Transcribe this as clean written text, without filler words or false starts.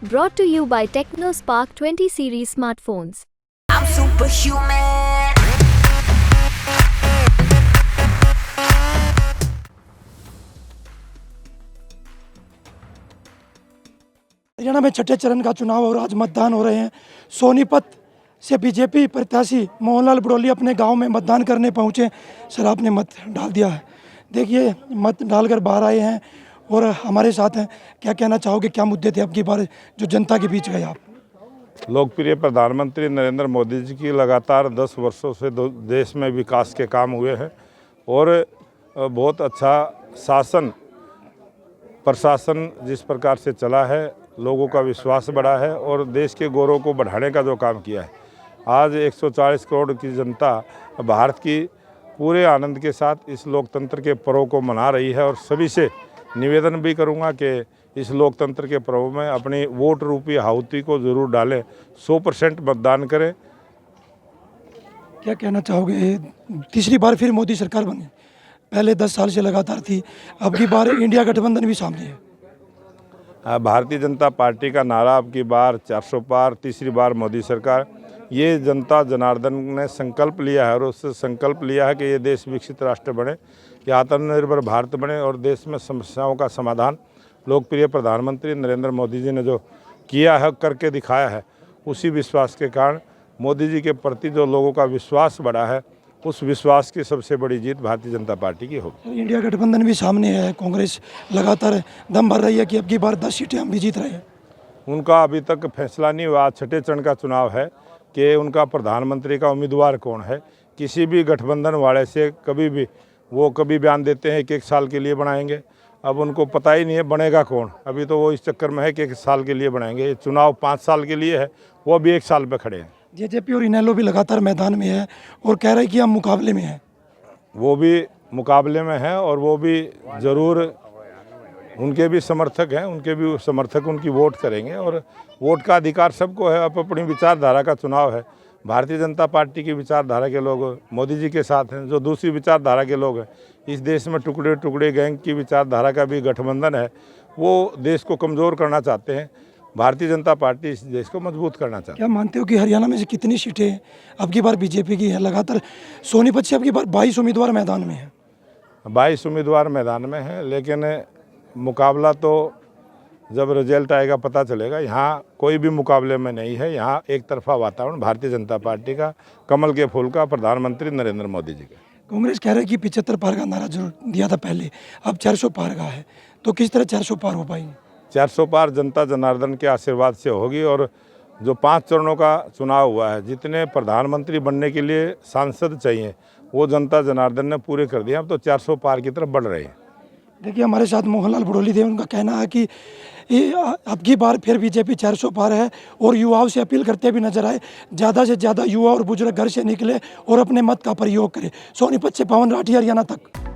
Brought to you by TechnoSpark 20 series smartphones. I'm superhuman. Haryana में छठे चरण का चुनाव और आज मतदान हो रहे हैं। सोनीपत से बीजेपी प्रत्याशी मोहनलाल बड़ोली अपने गांव में मतदान करने पहुंचे। सर, आपने मत डाल दिया है, देखिए मत डालकर बाहर आए हैं और हमारे साथ हैं। क्या कहना चाहोगे, क्या मुद्दे थे अब की बार जो जनता के बीच गए आप? लोकप्रिय प्रधानमंत्री नरेंद्र मोदी जी की लगातार 10 वर्षों से देश में विकास के काम हुए हैं और बहुत अच्छा शासन प्रशासन जिस प्रकार से चला है, लोगों का विश्वास बढ़ा है और देश के गौरव को बढ़ाने का जो काम किया है। आज 140 करोड़ की जनता भारत की पूरे आनंद के साथ इस लोकतंत्र के पर्व को मना रही है और सभी से निवेदन भी करूंगा कि इस लोकतंत्र के पर्व में अपनी वोट रूपी आहुति को ज़रूर डालें, 100% मतदान करें। क्या कहना चाहोगे, तीसरी बार फिर मोदी सरकार बनी, पहले 10 साल से लगातार थी, अब की बार इंडिया गठबंधन भी सामने है। भारतीय जनता पार्टी का नारा अब की बार 400 पार, तीसरी बार मोदी सरकार। ये जनता जनार्दन ने संकल्प लिया है और उससे संकल्प लिया है कि ये देश विकसित राष्ट्र बने, कि आत्मनिर्भर भारत बने और देश में समस्याओं का समाधान लोकप्रिय प्रधानमंत्री नरेंद्र मोदी जी ने जो किया है, करके दिखाया है, उसी विश्वास के कारण मोदी जी के प्रति जो लोगों का विश्वास बढ़ा है, उस विश्वास की सबसे बड़ी जीत भारतीय जनता पार्टी की होगी। इंडिया गठबंधन भी सामने है, कांग्रेस लगातार दम भर रही है कि अब की बार 10 सीटें हम भी जीत रहे हैं। उनका अभी तक फैसला नहीं हुआ। छठे चरण का चुनाव है कि उनका प्रधानमंत्री का उम्मीदवार कौन है। किसी भी गठबंधन वाले से कभी बयान देते हैं कि 1 साल के लिए बनाएंगे, अब उनको पता ही नहीं है बनेगा कौन। अभी तो वो इस चक्कर में है कि 1 साल के लिए बनाएंगे। ये चुनाव 5 साल के लिए है, वो भी 1 साल पे खड़े हैं। जेजेपी और इनेलो भी लगातार मैदान में है और कह रहे हैं कि हम मुकाबले में हैं। वो भी मुकाबले में है और वो भी ज़रूर, उनके भी समर्थक हैं, उनके भी समर्थक उनकी वोट करेंगे और वोट का अधिकार सबको है। अब अपनी विचारधारा का चुनाव है। भारतीय जनता पार्टी की विचारधारा के लोग मोदी जी के साथ हैं, जो दूसरी विचारधारा के लोग हैं, इस देश में टुकड़े टुकड़े गैंग की विचारधारा का भी गठबंधन है, वो देश को कमज़ोर करना चाहते हैं। भारतीय जनता पार्टी इस देश को मजबूत करना चाहती है। क्या मानते हो कि हरियाणा में से कितनी सीटें अब की बार बीजेपी की है? लगातार सोनीपत से अब की बार 22 उम्मीदवार मैदान में हैं। 22 उम्मीदवार मैदान में हैं, लेकिन मुकाबला तो जब रिजल्ट आएगा पता चलेगा। यहाँ कोई भी मुकाबले में नहीं है। यहाँ एक तरफा वातावरण भारतीय जनता पार्टी का, कमल के फूल का, प्रधानमंत्री नरेंद्र मोदी जी का। कांग्रेस कह रहे हैं कि 75 पार का नारा जरूर दिया था पहले, अब 400 पार का है, तो किस तरह 400 पार हो पाएंगे? 400 पार जनता जनार्दन के आशीर्वाद से होगी और जो 5 चरणों का चुनाव हुआ है, जितने प्रधानमंत्री बनने के लिए सांसद चाहिए वो जनता जनार्दन ने पूरे कर दिए। अब तो 400 पार की तरफ बढ़ रहे हैं। देखिए, हमारे साथ मोहनलाल बड़ोली थे, उनका कहना है कि अब की बार फिर बीजेपी 400 पार है और युवाओं से अपील करते भी नजर आए, ज़्यादा से ज़्यादा युवा और बुजुर्ग घर से निकले और अपने मत का प्रयोग करें। सोनीपत से पवन राठी, हरियाणा तक।